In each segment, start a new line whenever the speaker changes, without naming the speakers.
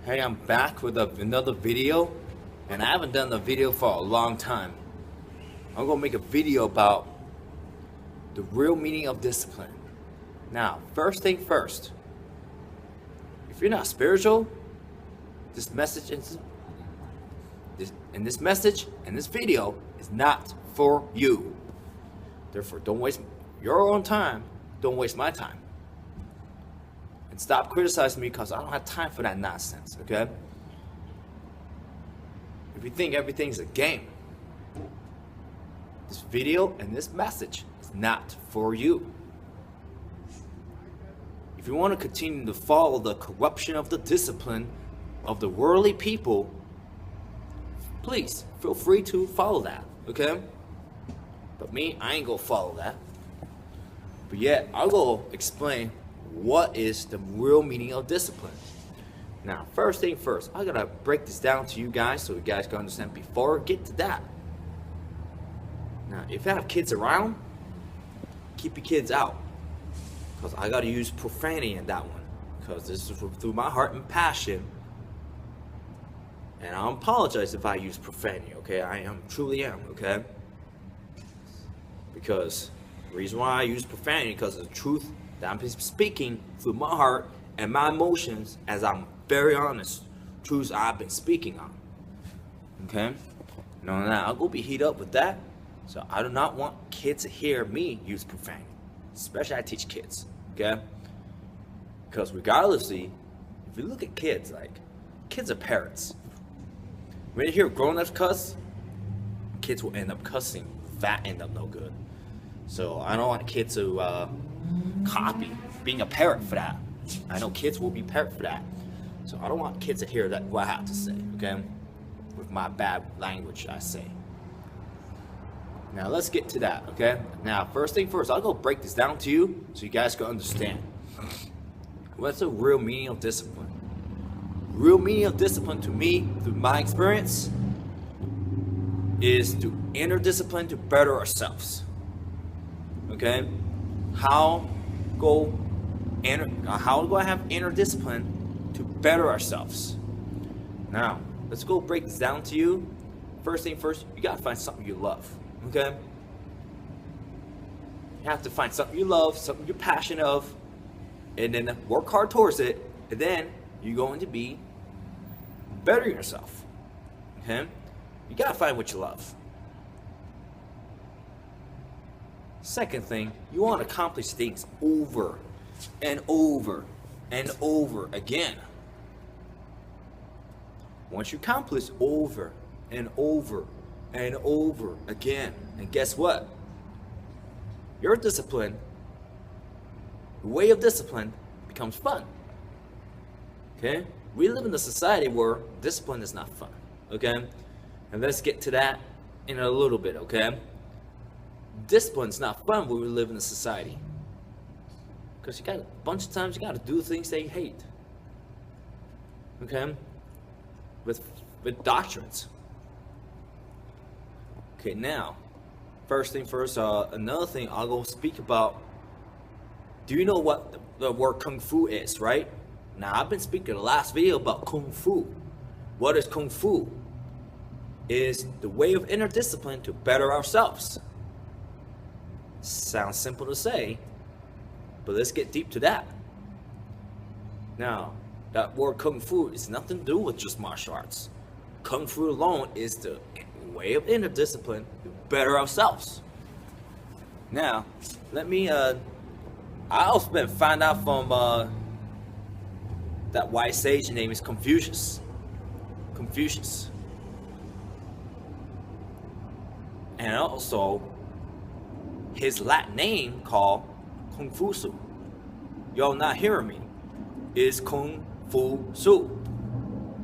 Hey, I'm back with another video, and I haven't done a video for a long time. I'm gonna make a video about the real meaning of discipline. Now, first thing first, if you're not spiritual, this message and this video is not for you. Therefore, don't waste your own time. Don't waste my time. And stop criticizing me because I don't have time for that nonsense, okay? If you think everything's a game, this video and this message is not for you. If you want to continue to follow the corruption of the discipline of the worldly people, please feel free to follow that, okay? But me, I ain't gonna follow that. But yet, I'll go explain what is the real meaning of discipline. Now, first thing first, I gotta break this down to you guys so you guys can understand before I get to that. Now, if you have kids around, keep your kids out, because I gotta use profanity in that one, because this is through my heart and passion. And I apologize if I use profanity, okay? I truly am, okay? Because the reason why I use profanity because of the truth that I'm speaking through my heart and my emotions, as I'm very honest, truths I've been speaking on. Okay? Now I'll go be heat up with that. So I do not want kids to hear me use profanity. Especially I teach kids. Okay? Because regardlessly, if you look at kids, like, kids are parrots. When you hear grown-ups cuss, kids will end up cussing. That end up no good. So I don't want kids to copy being a parrot for that. I know kids will be parrot for that. So I don't want kids to hear that what I have to say, okay? With my bad language I say. Now let's get to that, okay? Now first thing first, I'll go break this down to you so you guys can understand. What's the real meaning of discipline? Real meaning of discipline to me, through my experience, is to inner discipline to better ourselves. Okay? How do I have inner discipline to better ourselves? Now, let's go break this down to you. First thing first, you gotta find something you love. Okay? You have to find something you love, something you're passionate of, and then work hard towards it, and then you're going to be bettering yourself. Okay? You gotta find what you love. Second thing, you want to accomplish things over and over and over again. Once you accomplish over and over and over again, and guess what? Your discipline, the way of discipline, becomes fun. Okay? We live in a society where discipline is not fun. Okay? And let's get to that in a little bit, okay? Discipline's not fun when we live in a society. Because you got a bunch of times you got to do things that you hate. Okay? With doctrines. Okay, now, first thing first, another thing I'll go speak about. Do you know what the word Kung Fu is, right? Now, I've been speaking in the last video about Kung Fu. What is Kung Fu? Is the way of inner discipline to better ourselves. Sounds simple to say, but let's get deep to that. Now, that word Kung Fu is nothing to do with just martial arts. Kung Fu alone is the way of inner discipline to better ourselves. Now, let me, I also been find out from that wise sage name is Confucius. Confucius. And also, his Latin name called Kung Fu Su. Y'all not hearing me? Is Kung Fu Su.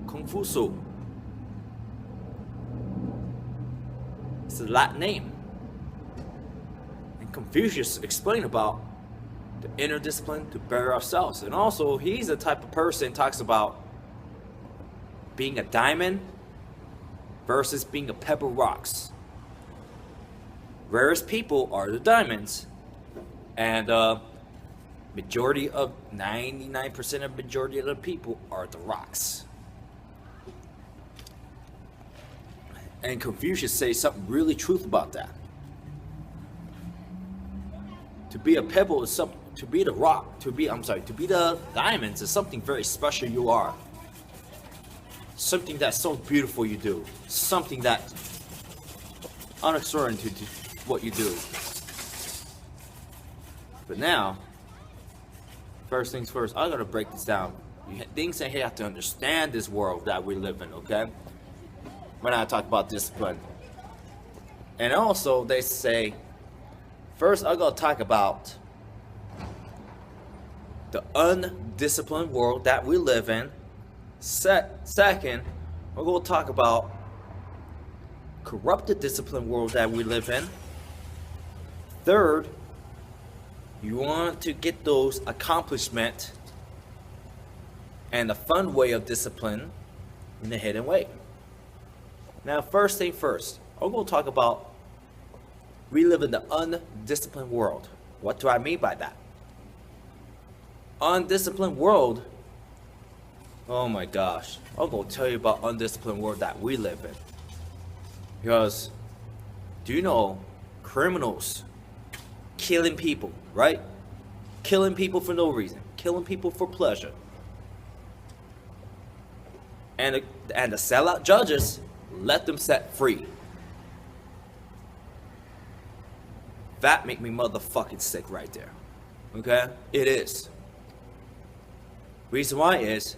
Kung Fu Su. It's a Latin name. And Confucius explained about the inner discipline to better ourselves. And also, he's the type of person talks about being a diamond versus being a pebble rocks. Rarest people are the diamonds, and majority of 99% of majority of the people are the rocks. And Confucius says something really truth about that. To be a pebble is something, to be the rock, to be the diamonds is something very special you are. Something that's so beautiful you do. Something that unextraordinary to what you do. But now, first things first, I gotta break this down. Things that you have to understand this world that we live in, okay? When I talk about discipline. And also, they say, first I'm gonna talk about the undisciplined world that we live in. Second, we're gonna talk about corrupted disciplined world that we live in. Third, you want to get those accomplishments and the fun way of discipline in the hidden way. Now, first thing first, I'm going to talk about we live in the undisciplined world. What do I mean by that? Undisciplined world. Oh my gosh. I'm going to tell you about undisciplined world that we live in. Because, do you know criminals killing people, right? Killing people for no reason. Killing people for pleasure. And the sellout judges let them set free. That make me motherfucking sick right there. Okay? It is. Reason why is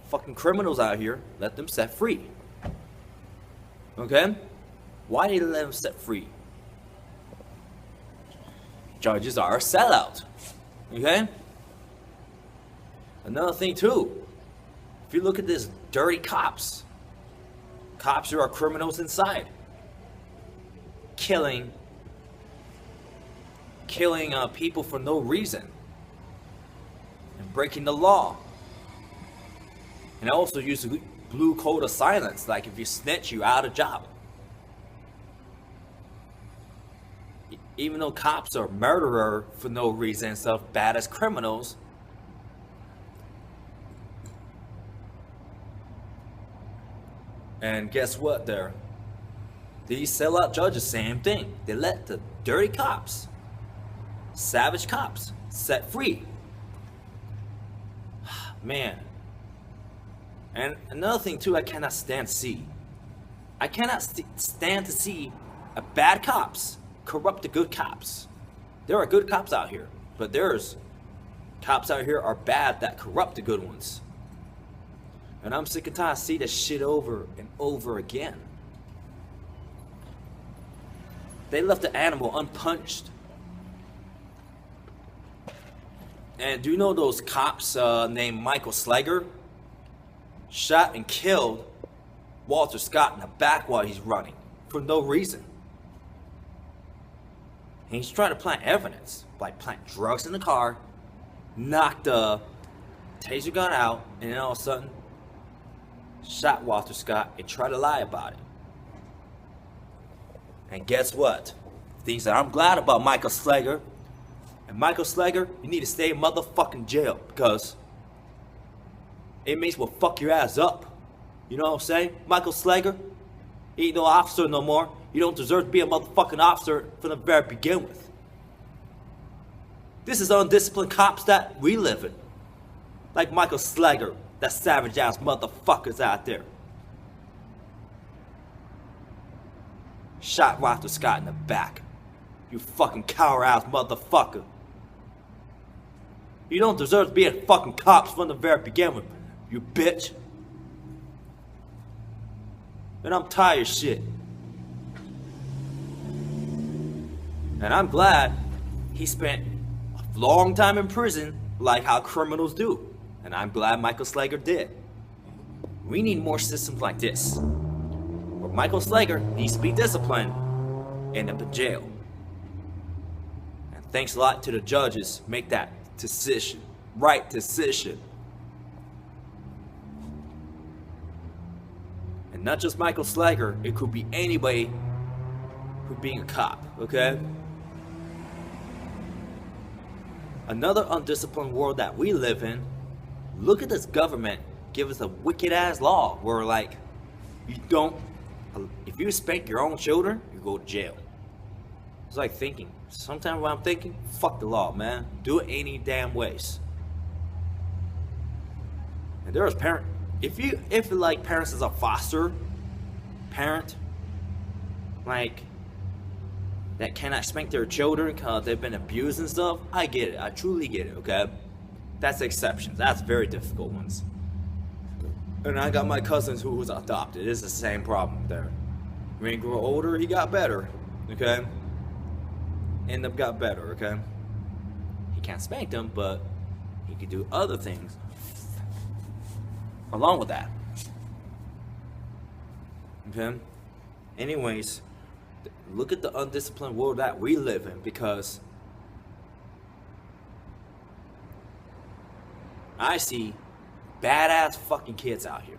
fucking criminals out here, let them set free. Okay? Why did they let them set free? Judges are a sellout. Okay? Another thing too. If you look at this dirty cops who are criminals inside. Killing people for no reason. And breaking the law. And also use the blue code of silence. Like if you snitch, you're out of job. Even though cops are murderer for no reason and stuff, bad as criminals. And guess what there? These sellout judges, same thing. They let the dirty cops, savage cops, set free. Man. And another thing too, I cannot stand to see. I cannot stand to see a bad cops corrupt the good cops. There are good cops out here, but there's cops out here are bad that corrupt the good ones. And I'm sick and tired of seeing this shit over and over again. They left the animal unpunished. And do you know those cops named Michael Slager? Shot and killed Walter Scott in the back while he's running. For no reason. And he's trying to plant evidence. Like plant drugs in the car. Knocked the taser gun out. And then all of a sudden, shot Walter Scott and tried to lie about it. And guess what? Things that I'm glad about Michael Slager. And Michael Slager, you need to stay in motherfucking jail because inmates will fuck your ass up. You know what I'm saying? Michael Slager, he ain't no officer no more. You don't deserve to be a motherfucking officer from the very begin with. This is undisciplined cops that we live in. Like Michael Slager, that savage ass motherfuckers out there. Shot Walter Scott in the back. You fucking coward ass motherfucker. You don't deserve to be a fucking cops from the very beginning, you bitch. And I'm tired of shit. And I'm glad he spent a long time in prison like how criminals do. And I'm glad Michael Slager did. We need more systems like this. Where Michael Slager needs to be disciplined and end up in jail. And thanks a lot to the judges make that decision. Right decision. And not just Michael Slager, it could be anybody who being a cop, okay? Another undisciplined world that we live in, look at this government give us a wicked ass law where like, if If you spank your own children, you go to jail. It's like thinking. Sometimes when I'm thinking, fuck the law, man. Do it any damn ways. And there's parent. If like parents is a foster parent, like that cannot spank their children because they've been abused and stuff, I get it. I truly get it. Okay, that's exceptions. That's very difficult ones. And I got my cousins who was adopted. It's the same problem there. When he grew older, he got better. Okay, end up got better. Okay, he can't spank them, but he could do other things along with that. Okay. Anyways, look at the undisciplined world that we live in, because I see badass fucking kids out here.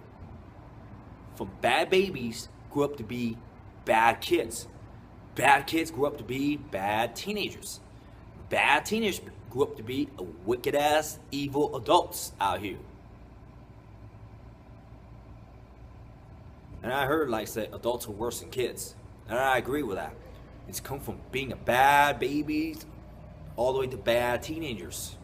From bad babies grew up to be bad kids. Bad kids grew up to be bad teenagers. Bad teenagers grew up to be wicked ass evil adults out here. And I heard like say adults are worse than kids. And I agree with that. It's come from being a bad baby all the way to bad teenagers.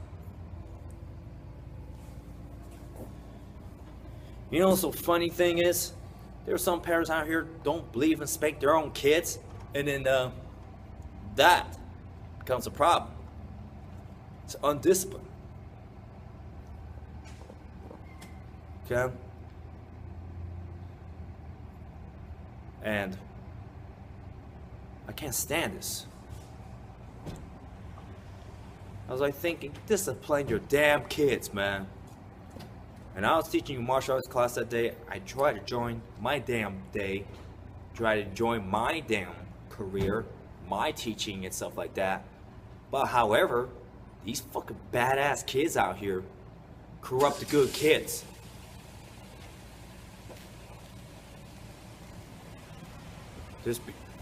You know what's the funny thing is? There are some parents out here don't believe in spank their own kids, and then that becomes a problem. It's undisciplined. Okay? And I can't stand this. I was like thinking, discipline your damn kids, man. And I was teaching a martial arts class that day. I tried to join my damn day, try to join my damn career, my teaching and stuff like that. But however, these fucking badass kids out here corrupt the good kids.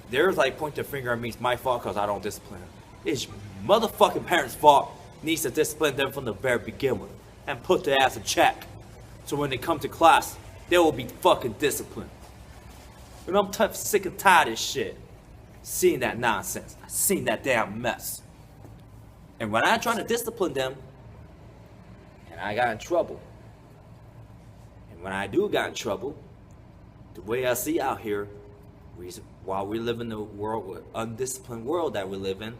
There's like point the finger at me, it's my fault because I don't discipline them. It's motherfucking parents' fault. Needs to discipline them from the very beginning and put their ass in check. So when they come to class, they will be fucking disciplined. And I'm tough, sick and tired of this shit. Seeing that nonsense. I seen that damn mess. And when I try to discipline them, and I got in trouble. And when I do got in trouble, the way I see out here, while we live in the world, undisciplined world that we live in,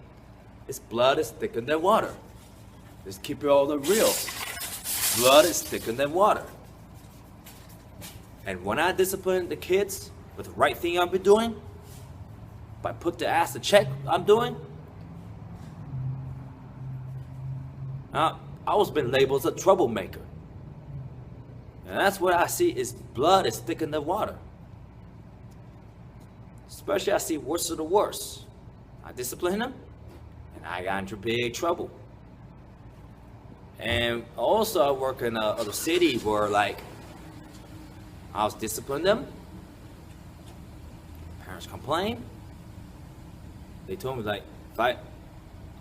it's blood is thicker than water. Let's keep it all the real. Blood is thicker than water. And when I discipline the kids with the right thing I've been doing, if I put the ass to check I'm doing, I was been labeled as a troublemaker. And that's what I see is blood is thicker than water. Especially I see worse of the worst. I discipline them, and I got into big trouble. And also I work in other cities where like I was disciplining them. Parents complain. They told me like if I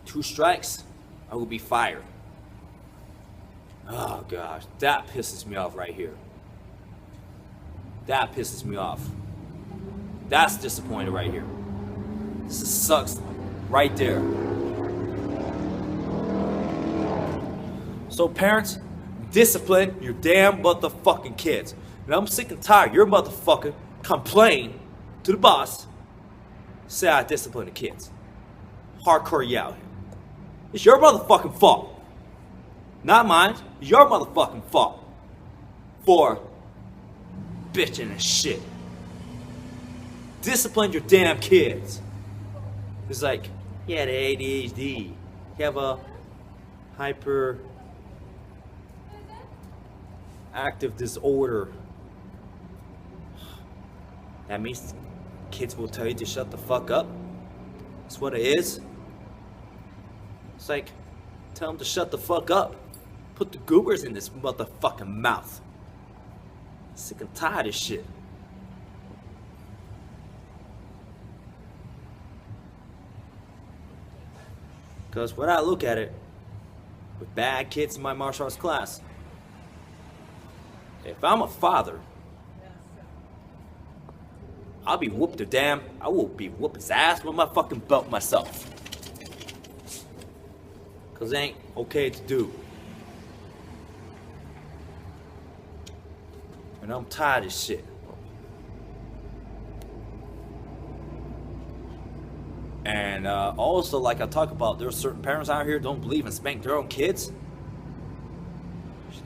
2 strikes, I will be fired. Oh gosh, that pisses me off right here. That pisses me off. That's disappointing right here. This sucks right there. So parents, discipline your damn motherfucking kids. And I'm sick and tired. Your motherfucker complain to the boss. Say I discipline the kids. Hardcore you out here. It's your motherfucking fault. Not mine. It's your motherfucking fault. For bitching and shit. Discipline your damn kids. It's like, yeah, the ADHD. You have a hyper active disorder. That means kids will tell you to shut the fuck up. That's what it is. It's like, tell them to shut the fuck up. Put the goobers in this motherfucking mouth. Sick and tired of this shit. Because when I look at it, with bad kids in my martial arts class, if I'm a father, I'll be whooped the damn. I will be whooping his ass with my fucking belt myself. Cause it ain't okay to do. And I'm tired of shit. And also, like I talk about, there are certain parents out here don't believe in spank their own kids.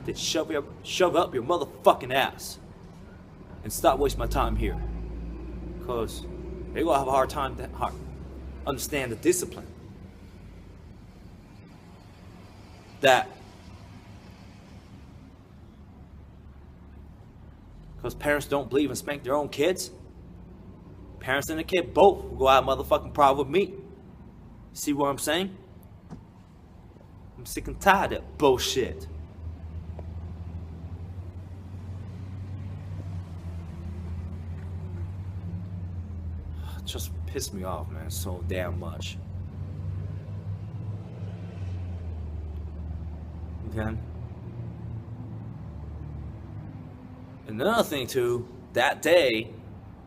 They shove up your motherfucking ass. And stop wasting my time here. Because they're going to have a hard time to understand the discipline. That. Because parents don't believe in spank their own kids. Parents and the kid both will go out motherfucking problem with me. See what I'm saying? I'm sick and tired of that bullshit. Just pissed me off, man, so damn much. Okay? Another thing too, that day,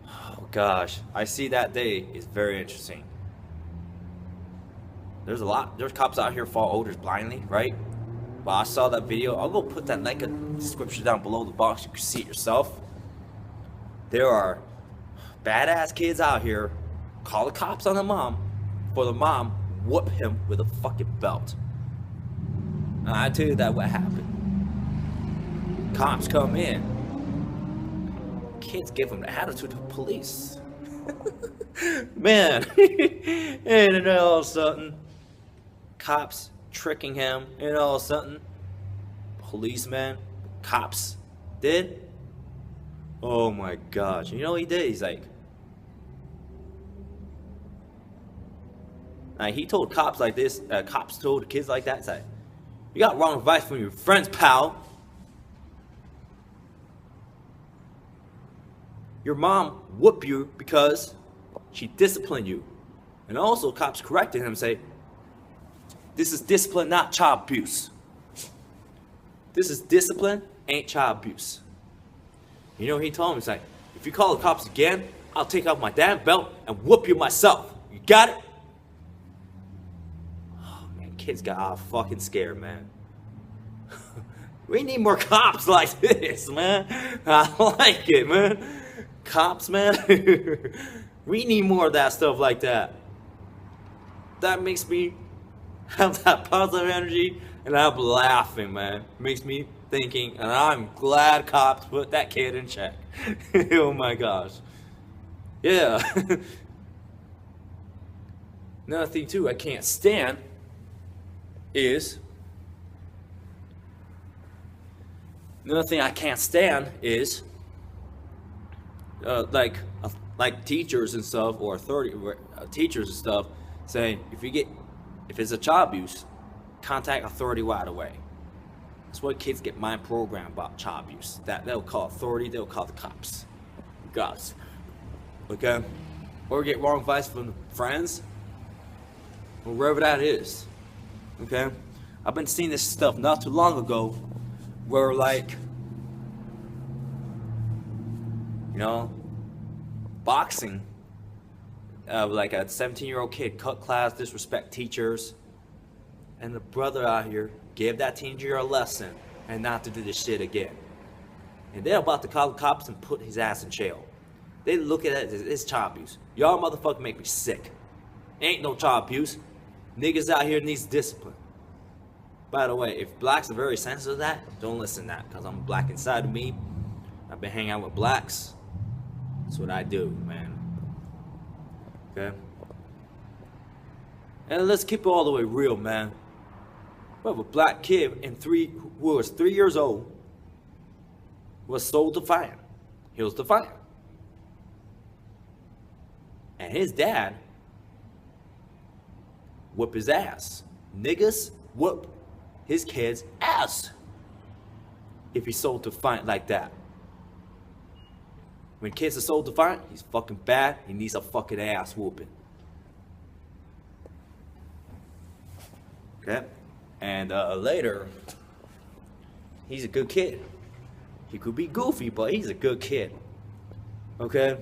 oh gosh, I see that day is very interesting. There's cops out here follow orders blindly, right? But I saw that video. I'll go put that link in the description down below the box. You can see it yourself. There are badass kids out here call the cops on the mom for the mom whoop him with a fucking belt. And I tell you that what happened. Cops come in. Kids give him the attitude of police. Man. And then all of a sudden, cops tricking him, and all of a sudden, policeman, cops did. Oh my gosh. You know what he did? He's like, he told cops like this, cops told kids like that, it's like, you got wrong advice from your friends, pal. Your mom whooped you because she disciplined you. And also cops corrected him and say, this is discipline, not child abuse. This is discipline, ain't child abuse. You know what he told him? He's like, if you call the cops again, I'll take off my damn belt and whoop you myself. You got it? Oh man, kids got all fucking scared, man. We need more cops like this, man. I like it, man. Cops, man. We need more of that stuff like that. That makes me have that positive energy, and I'm laughing, man. Makes me thinking, and I'm glad cops put that kid in check. Oh my gosh. Yeah. Another thing too I can't stand is like teachers and stuff, or authority teachers and stuff saying if it's a child abuse, contact authority right away. That's what kids get mind programmed about child abuse. That they'll call authority, they'll call the cops. Guys. Okay? Or get wrong advice from friends, or wherever that is. Okay? I've been seeing this stuff not too long ago where like, you know, boxing, like a 17-year-old kid cut class, disrespect teachers, and the brother out here gave that teenager a lesson and not to do this shit again. And they're about to call the cops and put his ass in jail. They look at it as it's child abuse. Y'all motherfuckers make me sick. Ain't no child abuse. Niggas out here needs discipline. By the way, if blacks are very sensitive to that, don't listen to that, because I'm black inside of me. I've been hanging out with blacks. That's what I do, man. Okay? And let's keep it all the way real, man. We have a black kid who was 3 years old, was so defiant. He was defiant. And his dad whooped his ass. Niggas whoop his kid's ass if he's so defiant like that. When kids are so defiant, he's fucking bad. He needs a fucking ass whooping. Okay? And later, he's a good kid. He could be goofy, but he's a good kid. Okay?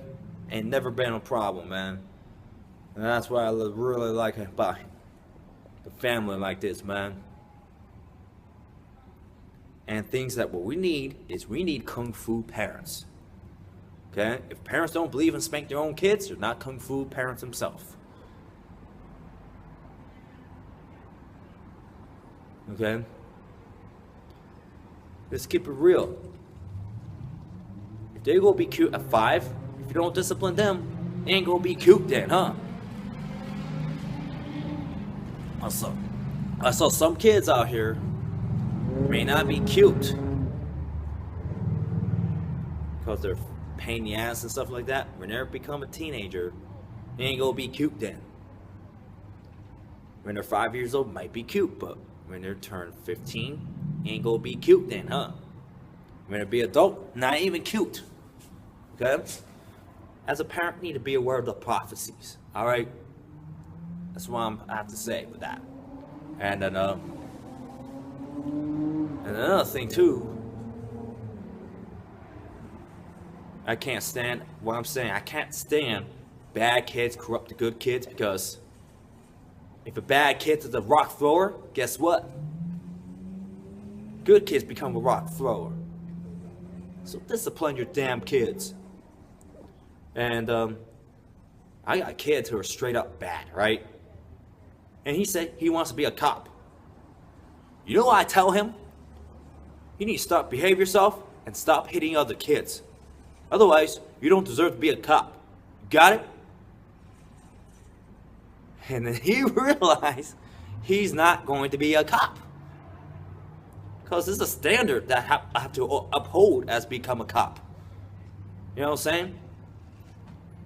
ain't never been a problem, man. And that's what I really like about the family like this, man. And things that what we need is we need kung fu parents. Okay? If parents don't believe in spank their own kids, they're not kung fu parents themselves. Okay? Let's keep it real. If they gonna be cute at 5, if you don't discipline them, they ain't gonna be cute then, huh? I saw some kids out here may not be cute because they're pain in the ass and stuff like that. When they become a teenager, they ain't gonna be cute then. When they're 5 years old, might be cute, but when they're turned 15, ain't gonna be cute then, huh? When they be adult, not even cute. Okay? As a parent, you need to be aware of the prophecies. All right? That's what I have to say with that. And another thing too, I can't stand what I'm saying. I can't stand bad kids corrupt the good kids, because if a bad kid is a rock thrower, guess what? Good kids become a rock thrower. So discipline your damn kids. And I got kids who are straight up bad, right? And he said he wants to be a cop. You know what I tell him? You need to stop, behave yourself, and stop hitting other kids. Otherwise, you don't deserve to be a cop. Got it? And then he realized he's not going to be a cop. Because this is a standard that I have to uphold as become a cop. You know what I'm saying?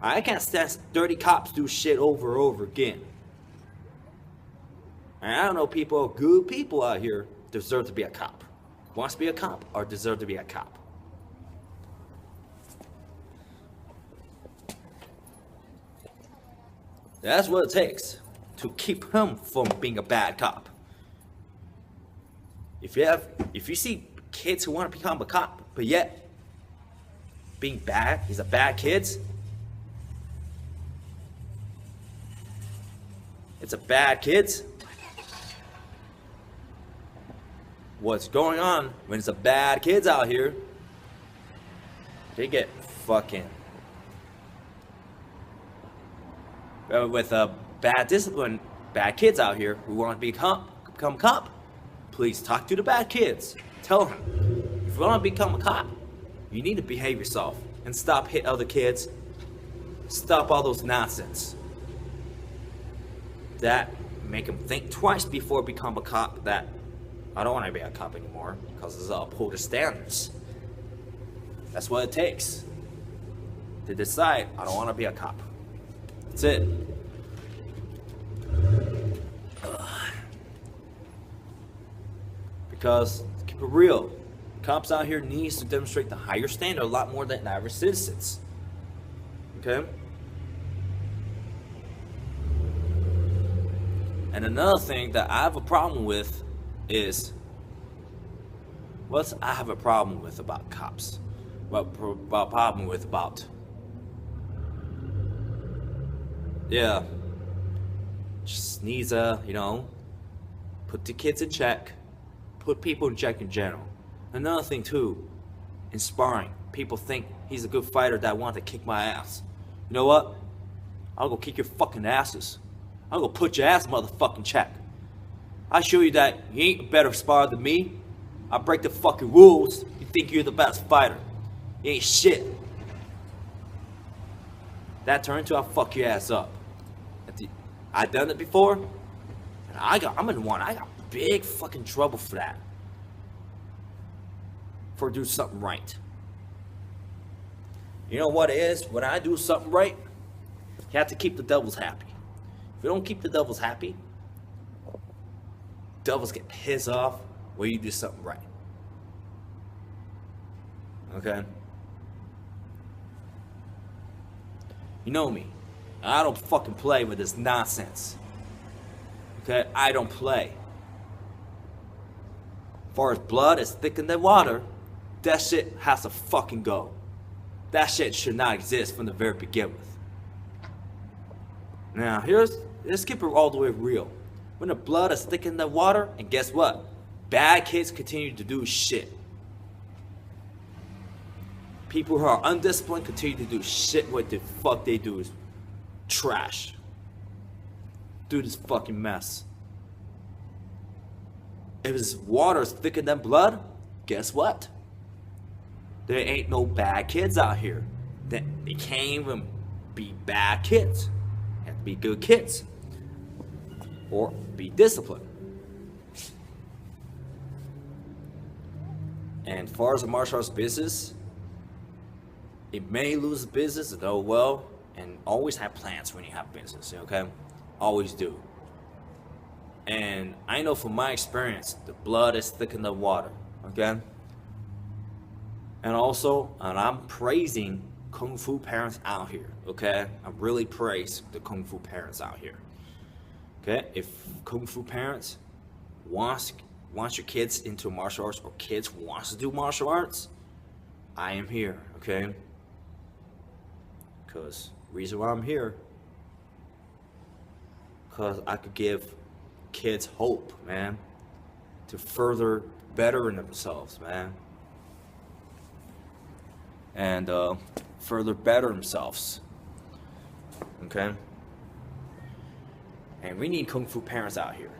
I can't stand dirty cops do shit over and over again. And I don't know, people, good people out here deserve to be a cop. Wants to be a cop or deserve to be a cop. That's what it takes to keep him from being a bad cop. If you see kids who want to become a cop, but yet being bad, he's a bad kid. It's a bad kid. What's going on when it's a bad kids out here? They get fucking with a bad discipline, bad kids out here who want to become a cop. Please talk to the bad kids. Tell them, if you want to become a cop, you need to behave yourself and stop hitting other kids. Stop all those nonsense. That make them think twice before become a cop. That I don't want to be a cop anymore because it's uphold the standards. That's what it takes to decide I don't want to be a cop. That's it. Because, to keep it real, cops out here needs to demonstrate the higher standard a lot more than average citizens. Okay? And another thing that I have a problem with is, I have a problem with about cops? Just needs put the kids in check, put people in check in general. Another thing too, inspiring. People think he's a good fighter that wants to kick my ass. You know what? I'll go kick your fucking asses. I'll go put your ass motherfucking check. I show you that you ain't a better sparrer than me. I break the fucking rules. You think you're the best fighter. You ain't shit. That turned into I'll fuck your ass up. I done it before. And I'm in one. I got big fucking trouble for that. For doing something right. You know what it is? When I do something right, you have to keep the devils happy. If you don't keep the devils happy, devils get pissed off when you do something right. Okay? You know me. I don't fucking play with this nonsense. Okay? I don't play. As far as blood is thicker than water, that shit has to fucking go. That shit should not exist from the very beginning. Now, let's keep it all the way real. When the blood is thick in the water, and guess what? Bad kids continue to do shit. People who are undisciplined continue to do shit. What the fuck they do is trash. Do this fucking mess. If this water is thicker than blood, guess what? There ain't no bad kids out here. They can't even be bad kids. They have to be good kids. Or be disciplined. And as far as the martial arts business, it may lose business, though well, and always have plans when you have business, okay? Always do. And I know from my experience, the blood is thicker than water, okay? And also, I'm praising Kung Fu parents out here, okay? I really praise the Kung Fu parents out here, okay? If Kung Fu parents wants your kids into martial arts, or kids wants to do martial arts, I am here, okay? Because reason why I'm here, because I could give kids hope, man, to further better themselves, man, and further better themselves, okay? And we need Kung Fu parents out here.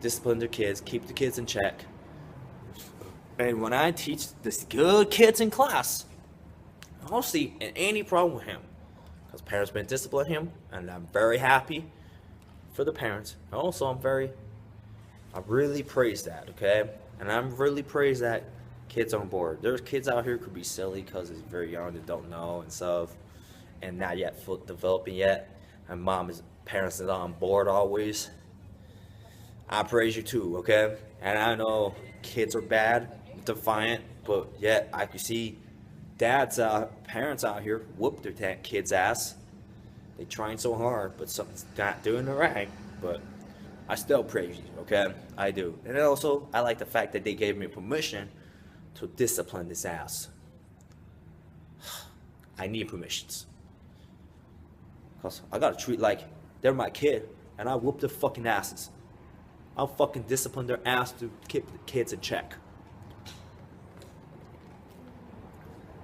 Discipline their kids, keep the kids in check. And when I teach this good kids in class, I don't see any problem with him, because parents been disciplining him, and I'm very happy for the parents. And also, I really praise that, okay? And I'm really praise that kids on board. There's kids out here who could be silly because they're very young and don't know and stuff, and not yet developing yet. And parents is on board always. I praise you too, okay? And I know kids are bad, defiant, but yet I can see parents out here whoop their kids' ass. They trying so hard, but something's not doing it right. But I still praise you, okay? I do. And also, I like the fact that they gave me permission to discipline this ass. I need permissions. Because I gotta treat like they're my kid, and I whoop their fucking asses. I'll fucking discipline their ass to keep the kids in check.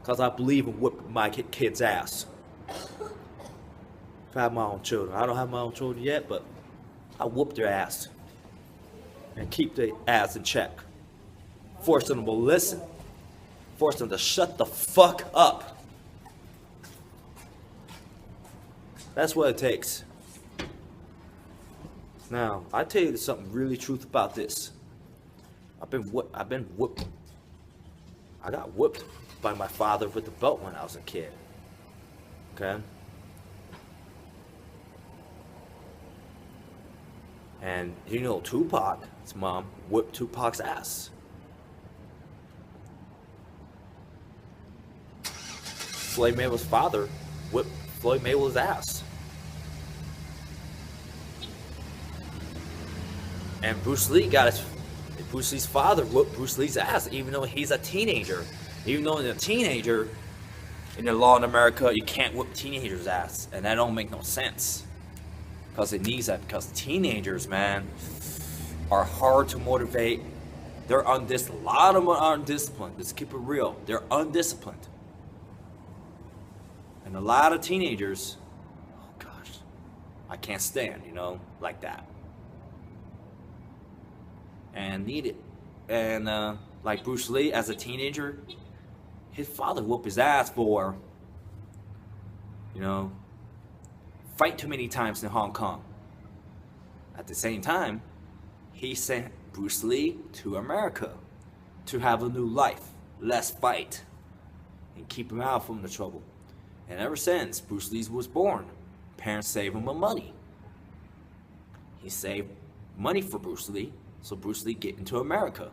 Because I believe in whooping my kid's ass. If I have my own children. I don't have my own children yet, but I whoop their ass. And keep their ass in check. Force them to listen. Force them to shut the fuck up. That's what it takes. Now, I tell you something really truth about this. I've been whooped. I got whooped by my father with the belt when I was a kid. Okay? And you know Tupac's mom whipped Tupac's ass. Floyd Mayweather's father whipped Floyd Mayweather's ass. And Bruce Lee's father whooped Bruce Lee's ass, even though he's a teenager. Even though he's a teenager, in the law in America, you can't whoop teenagers' ass. And that don't make no sense. Because it needs that. Because teenagers, man, are hard to motivate. They're undisciplined. A lot of them are undisciplined. Let's keep it real. They're undisciplined. And a lot of teenagers, oh gosh, I can't stand, like that. And need it. And like Bruce Lee, as a teenager, his father whooped his ass for, fight too many times in Hong Kong. At the same time, he sent Bruce Lee to America to have a new life, less fight, and keep him out from the trouble. And ever since Bruce Lee was born, parents saved him money. He saved money for Bruce Lee, so Bruce Lee get into America.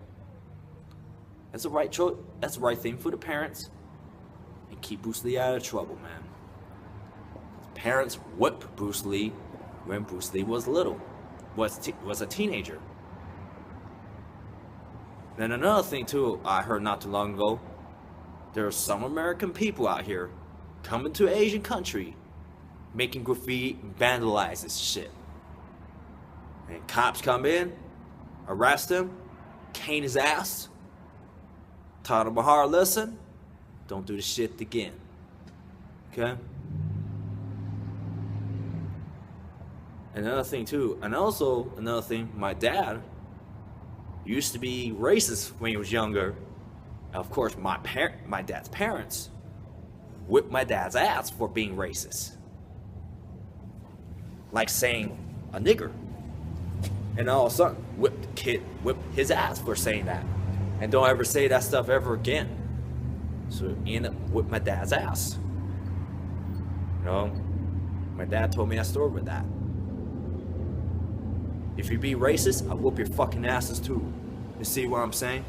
That's the right choice. That's the right thing for the parents, and keep Bruce Lee out of trouble, man. Parents whipped Bruce Lee when Bruce Lee was little, was a teenager. Then another thing too, I heard not too long ago, there are some American people out here coming to an Asian country, making graffiti, vandalize this shit. And cops come in, arrest him, cane his ass, taught him a hard lesson, don't do the shit again. Okay? Another thing too, and also another thing, my dad used to be racist when he was younger. Of course, my dad's parents whipped my dad's ass for being racist. Like saying a nigger. And all of a sudden, whipped his ass for saying that. And don't ever say that stuff ever again. So he ended up whipped my dad's ass. You know, my dad told me that story with that. If you be racist, I'll whoop your fucking asses too. You see what I'm saying?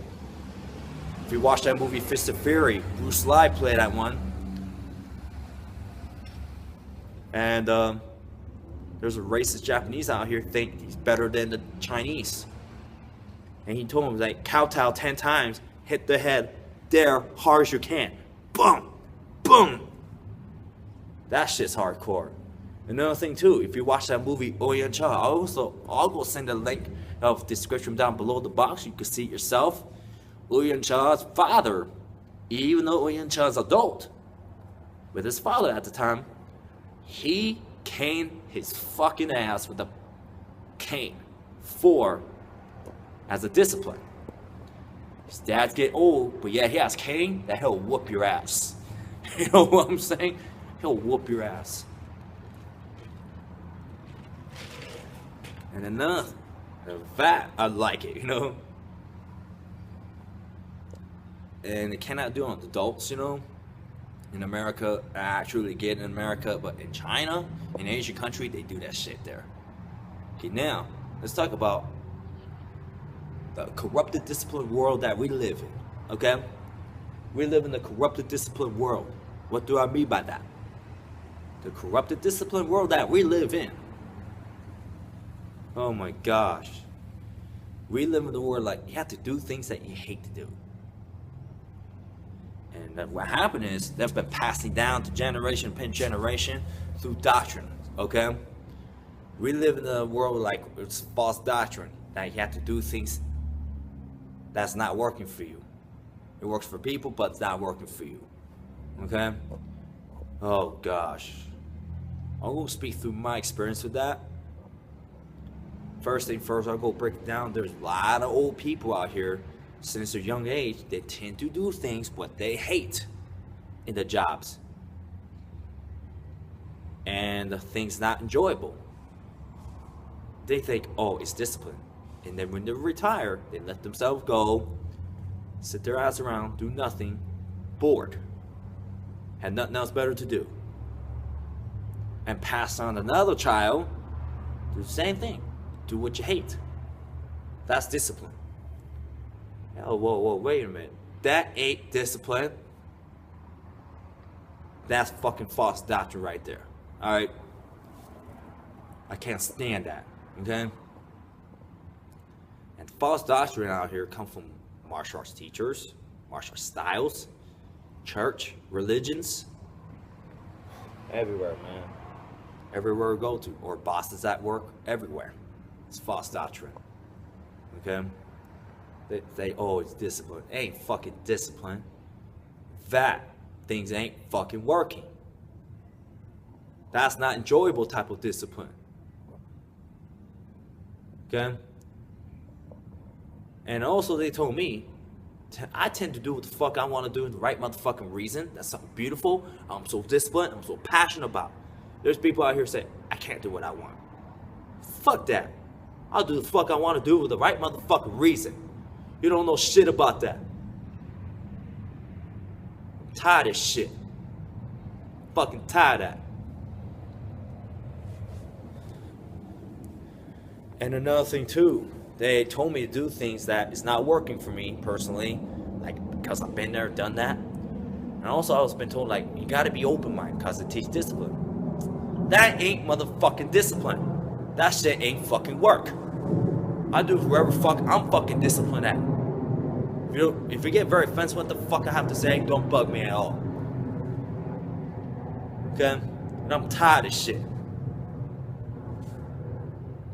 If you watch that movie Fist of Fury, Bruce Lee played that one. And there's a racist Japanese out here think he's better than the Chinese. And he told him, like, kowtow 10 times, hit the head there hard as you can. Boom! Boom! That shit's hardcore. Another thing too, if you watch that movie Oyan Cha, I'll go send a link of description down below the box. You can see it yourself. Oyan Cha's father, even though Oyan Cha's adult, with his father at the time, he caned his fucking ass with a cane as a discipline. His dads get old, but yeah, he has cane, that he'll whoop your ass. You know what I'm saying? He'll whoop your ass. And enough of that, I like it, you know. And they cannot do it on adults, you know. In America, I truly get in America, but in China, in Asian country, they do that shit there. Okay, now let's talk about the corrupted, disciplined world that we live in. Okay, we live in the corrupted, disciplined world. What do I mean by that? The corrupted, disciplined world that we live in. Oh my gosh. We live in the world like you have to do things that you hate to do. And what happened is that's been passing down to generation upon generation through doctrine. Okay? We live in a world like it's false doctrine that you have to do things that's not working for you. It works for people, but it's not working for you. Okay? Oh gosh. I'm going to speak through my experience with that. First thing first, I'll go break it down. There's a lot of old people out here, since their young age, they tend to do things what they hate in the jobs. And the thing's not enjoyable. They think, oh, it's discipline. And then when they retire, they let themselves go, sit their ass around, do nothing, bored. Had nothing else better to do. And pass on another child, do the same thing. Do what you hate. That's discipline. Oh, whoa, wait a minute. That ain't discipline. That's fucking false doctrine right there. Alright? I can't stand that. Okay? And false doctrine out here come from martial arts teachers, martial arts styles, church, religions. Everywhere, man. Everywhere we go to. Or bosses at work. Everywhere. It's false doctrine. Okay? They oh, it's discipline. It ain't fucking discipline. That things ain't fucking working. That's not enjoyable type of discipline. Okay? And also they told me, I tend to do what the fuck I want to do in the right motherfucking reason. That's something beautiful. I'm so disciplined. I'm so passionate about. There's people out here saying, I can't do what I want. Fuck that. I'll do the fuck I want to do with the right motherfucking reason. You don't know shit about that. I'm tired of shit. Fucking tired of that. And another thing too, they told me to do things that is not working for me personally, like because I've been there, done that. And also I was been told like you gotta be open-minded because it teaches discipline. That ain't motherfucking discipline. That shit ain't fucking work. I do whoever fuck I'm fucking disciplined at. If you get very offensive what the fuck I have to say, don't bug me at all. Okay? And I'm tired of shit.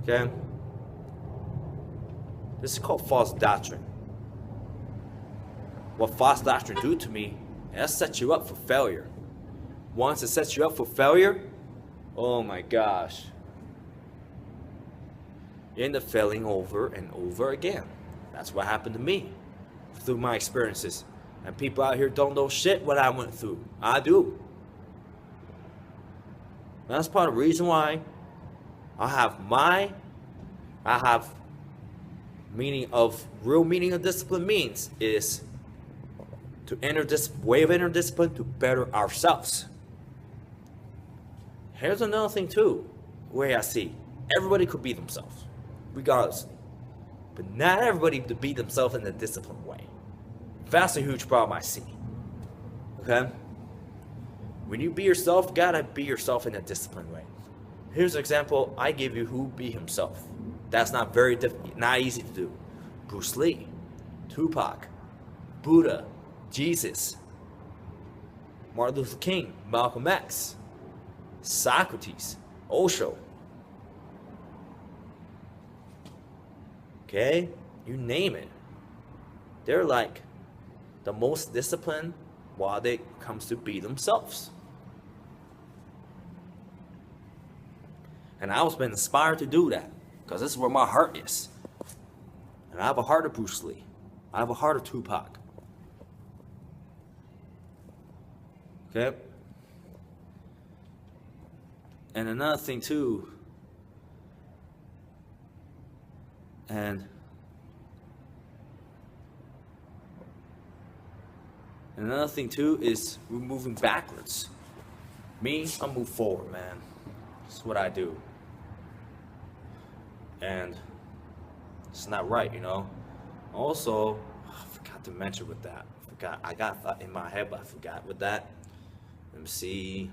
Okay? This is called false doctrine. What false doctrine do to me, that sets you up for failure. Once it sets you up for failure, oh my gosh. You end up failing over and over again. That's what happened to me through my experiences. And people out here don't know shit what I went through. I do. That's part of the reason why I have real meaning of discipline means is to enter this way of inner discipline to better ourselves. Here's another thing too, where I see everybody could be themselves, regardless. But not everybody to be themselves in a disciplined way. That's a huge problem I see. Okay? When you be yourself, you gotta be yourself in a disciplined way. Here's an example I give you who be himself. That's not not easy to do. Bruce Lee, Tupac, Buddha, Jesus, Martin Luther King, Malcolm X, Socrates, Osho. Okay? You name it. They're like the most disciplined while they comes to be themselves. And I was been inspired to do that because this is where my heart is. And I have a heart of Bruce Lee. I have a heart of Tupac. Okay? And another thing too, is we're moving backwards. Me, I move forward, man. That's what I do. And it's not right, you know. Also, I forgot to mention with that. I got that in my head, but I forgot with that. Let me see.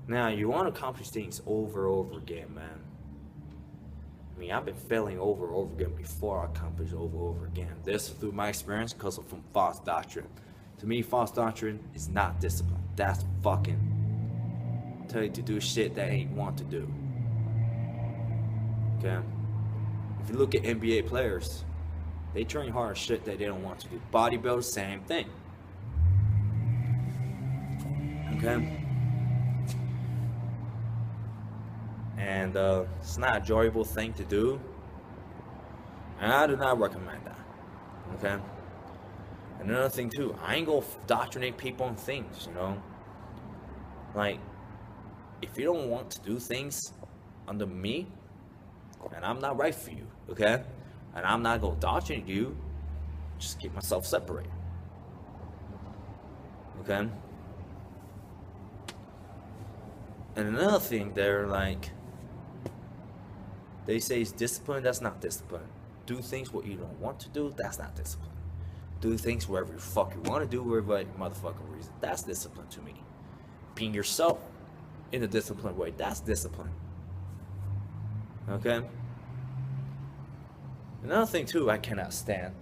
Now, you want to accomplish things over and over again, man. I mean, I've been failing over and over again before I accomplish over and over again. This through my experience because of from false doctrine. To me, false doctrine is not discipline. That's fucking tell you to do shit that ain't want to do. Okay? If you look at NBA players, they train hard as shit that they don't want to do. Bodybuilders, same thing. Okay? And it's not an enjoyable thing to do. And I do not recommend that. Okay? And another thing too, I ain't gonna indoctrinate people on things, you know? Like, if you don't want to do things under me, and I'm not right for you, okay? And I'm not gonna indoctrinate you, just keep myself separated. Okay? And another thing, they're like, they say it's discipline, that's not discipline. Do things what you don't want to do, that's not discipline. Do things wherever the fuck you want to do, wherever motherfucking reason, that's discipline to me. Being yourself in a disciplined way, that's discipline. Okay? Another thing too, I cannot stand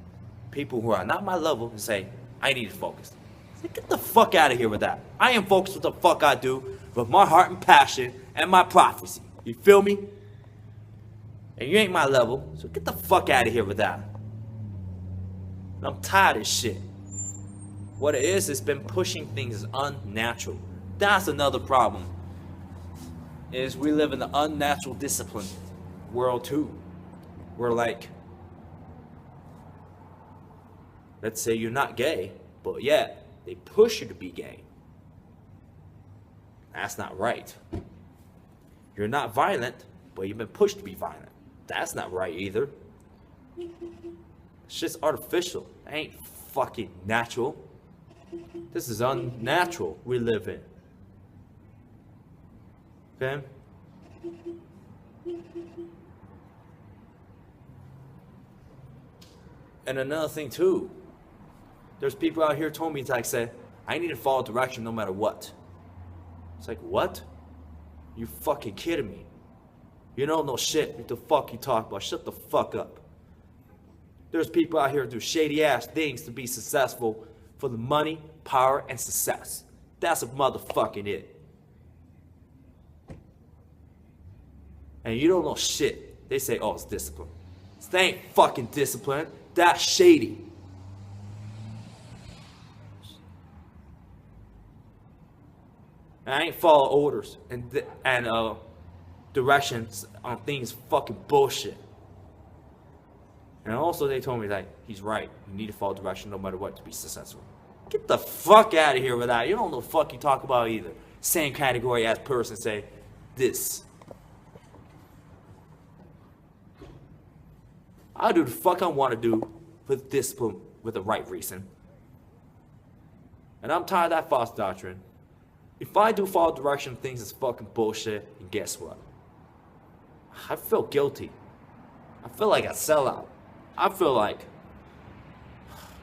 people who are not my level and say, I need to focus. Say, get the fuck out of here with that. I am focused with the fuck I do, with my heart and passion and my prophecy. You feel me? And you ain't my level, so get the fuck out of here with that. I'm tired of shit. What it is, it's been pushing things unnatural. That's another problem. Is we live in the unnatural discipline world too. We're like, let's say you're not gay, but yet they push you to be gay. That's not right. You're not violent, but you've been pushed to be violent. That's not right either. It's just artificial. It ain't fucking natural. This is unnatural we live in. Okay? And another thing too, there's people out here told me, it's like, say, I need to follow direction no matter what. It's like, what? You fucking kidding me? You don't know shit. What the fuck you talk about? Shut the fuck up. There's people out here who do shady ass things to be successful for the money, power, and success. That's a motherfucking it. And you don't know shit. They say, oh, it's discipline. This ain't fucking discipline. That's shady. And I ain't follow orders and directions on things fucking bullshit. And also they told me that he's right. You need to follow direction no matter what to be successful. Get the fuck out of here with that. You don't know the fuck you talk about either. Same category as person say this. I do the fuck I want to do with discipline with the right reason. And I'm tired of that false doctrine. If I do follow direction, things is fucking bullshit, and guess what? I feel guilty. I feel like a sellout. I feel like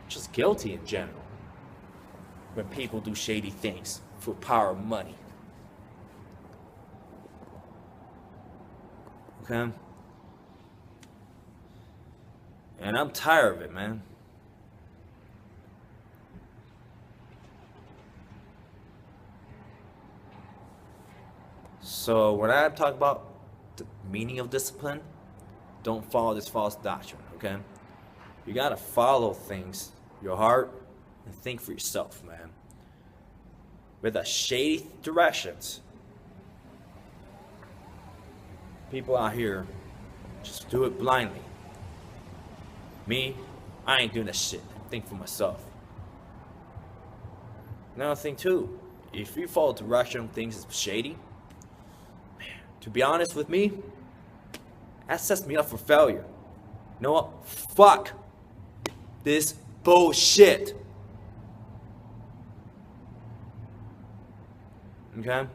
just guilty in general when people do shady things for power and money. Okay? And I'm tired of it, man. So when I talk about the meaning of discipline, don't follow this false doctrine, okay? You gotta follow things, your heart, and think for yourself, man. With the shady directions, people out here just do it blindly. Me, I ain't doing that shit. Think for myself. Another thing too, if you follow direction things is shady, to be honest with me, that sets me up for failure. You know what? Fuck this bullshit. Okay?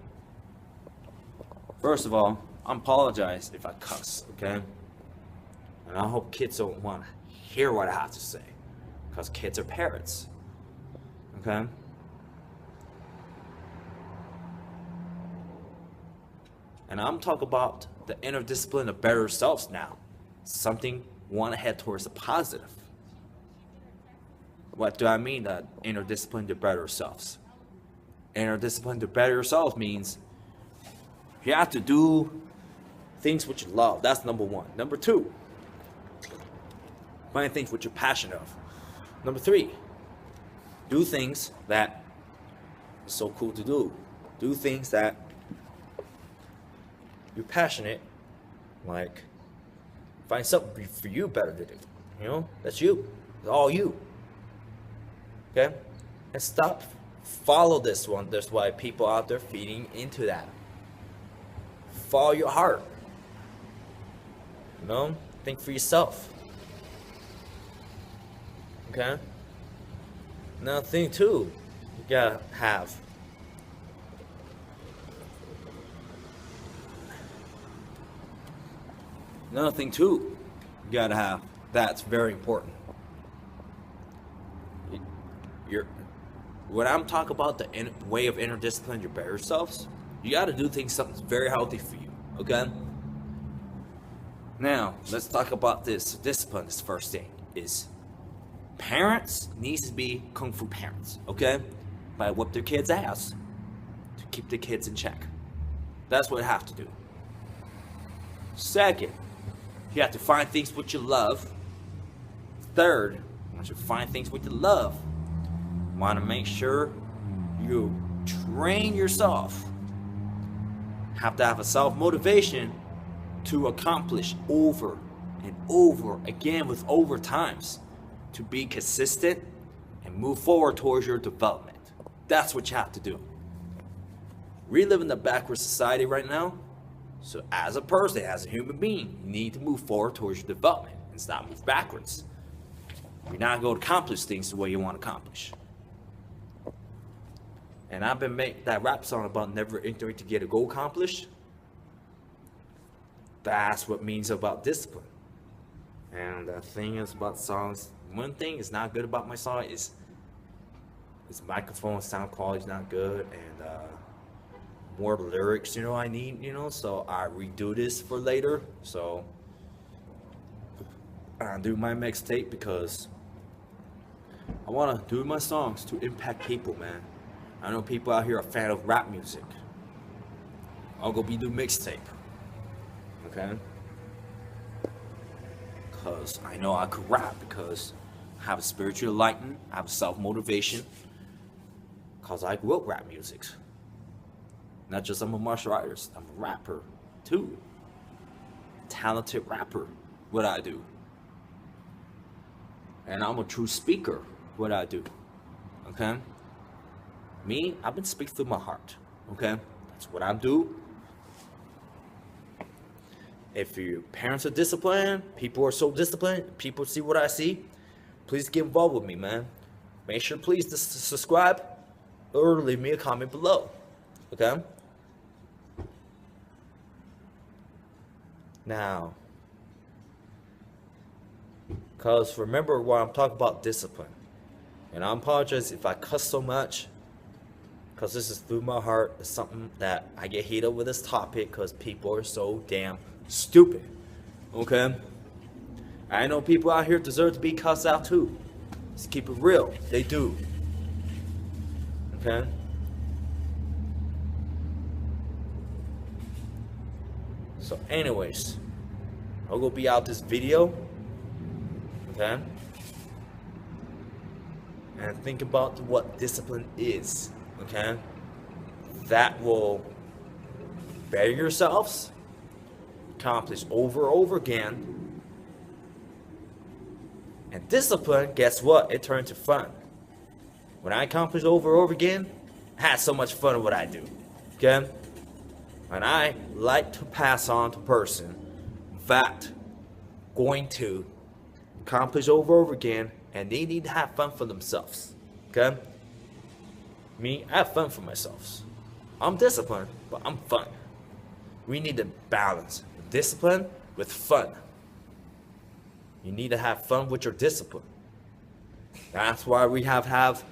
First of all, I apologize if I cuss, okay? And I hope kids don't want to hear what I have to say. Because kids are parrots. Okay? And I'm talking about the inner discipline of better selves now. Something we want to head towards the positive. What do I mean that inner discipline to better selves? Inner discipline to better yourself means you have to do things which you love. That's number one. Number two, find things which you're passionate of. Number three, do things that are so cool to do. Do things that you're passionate, like find something for you better to do. You know, that's you. It's all you. Okay? And stop follow this one. That's why people out there feeding into that. Follow your heart. You know? Think for yourself. Okay? Another thing too, you gotta have another thing too, you gotta have that's very important. When I'm talking about the way of inner discipline, your better selves, you gotta do things something very healthy for you. Okay? Now, let's talk about this discipline. This first thing is parents needs to be kung fu parents, okay? By whip their kids' ass to keep the kids in check. That's what you have to do. Second, you have to find things which you love. Third, once you find things which you love, you want to make sure you train yourself. Have to have a self-motivation to accomplish over and over again with overtimes to be consistent and move forward towards your development. That's what you have to do. We live in a backward society right now. So as a person, as a human being, you need to move forward towards your development and stop moving backwards. You're not going to accomplish things the way you want to accomplish. And I've been making that rap song about never entering to get a goal accomplished. That's what it means about discipline. And the thing is about songs, one thing is not good about my song is its microphone sound quality is not good, and more lyrics, I need, so I redo this for later. So I do my mixtape because I want to do my songs to impact people, man. I know people out here are fan of rap music. I'll go be do mixtape, okay? Because I know I could rap, because I have a spiritual enlightenment, I have self-motivation, because I grew up rap music. Not just I'm a martial artist, I'm a rapper too. Talented rapper, what I do. And I'm a true speaker, what I do, okay? Me, I've been speaking through my heart, okay? That's what I do. If your parents are disciplined, people are so disciplined, people see what I see, please get involved with me, man. Make sure, please, to subscribe or leave me a comment below, okay? Now, because remember when I'm talking about discipline, and I apologize if I cuss so much, because this is through my heart. It's something that I get heated over this topic because people are so damn stupid, okay? I know people out here deserve to be cussed out too. Let's keep it real. They do, okay? So anyways, I'll go be out this video, okay? And think about what discipline is, okay? That will better yourselves, accomplish over and over again. And discipline, guess what? It turned to fun. When I accomplish over and over again, I had so much fun with what I do, okay? And I like to pass on to person that going to accomplish over and over again, and they need to have fun for themselves, okay? Me, I have fun for myself. I'm disciplined, but I'm fun. We need to balance discipline with fun. You need to have fun with your discipline. That's why we have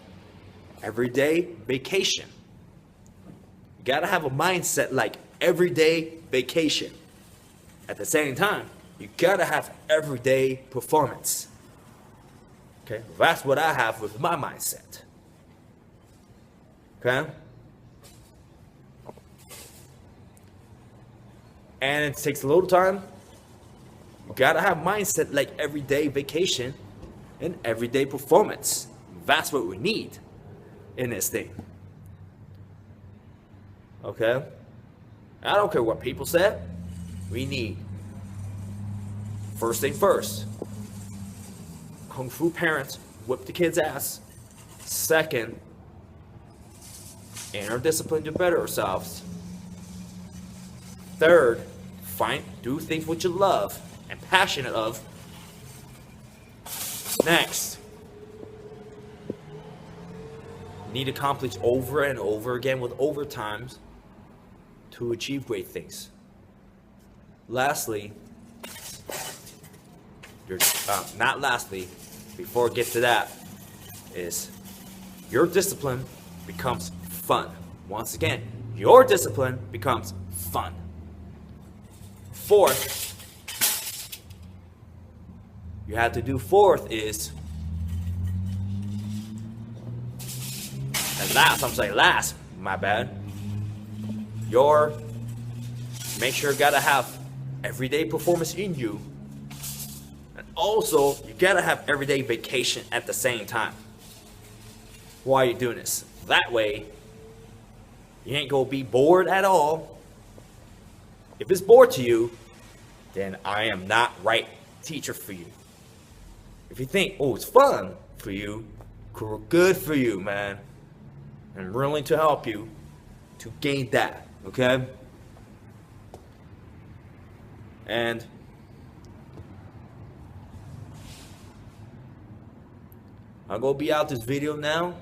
everyday vacation. You gotta have a mindset like everyday vacation. At the same time, you gotta have everyday performance. Okay, that's what I have with my mindset. Okay? And it takes a little time. You gotta have mindset like everyday vacation and everyday performance. That's what we need in this thing. Okay? I don't care what people said. We need, first thing first, Kung Fu parents whip the kids' ass. Second, inner discipline to better ourselves. Third, do things which you love and passionate of. Next, need to accomplish over and over again with overtimes to achieve great things. Lastly, not lastly, before I get to that, is your discipline becomes fun. Once again, your discipline becomes fun. Fourth, you have to do fourth is, and last, my bad. Make sure you gotta have everyday performance in you. And also, you gotta have everyday vacation at the same time. Why are you doing this? That way, you ain't gonna be bored at all. If it's bored to you, then I am not right teacher for you. If you think, oh, it's fun for you, good for you, man. I'm willing to help you to gain that, okay? And I'm gonna be out this video now.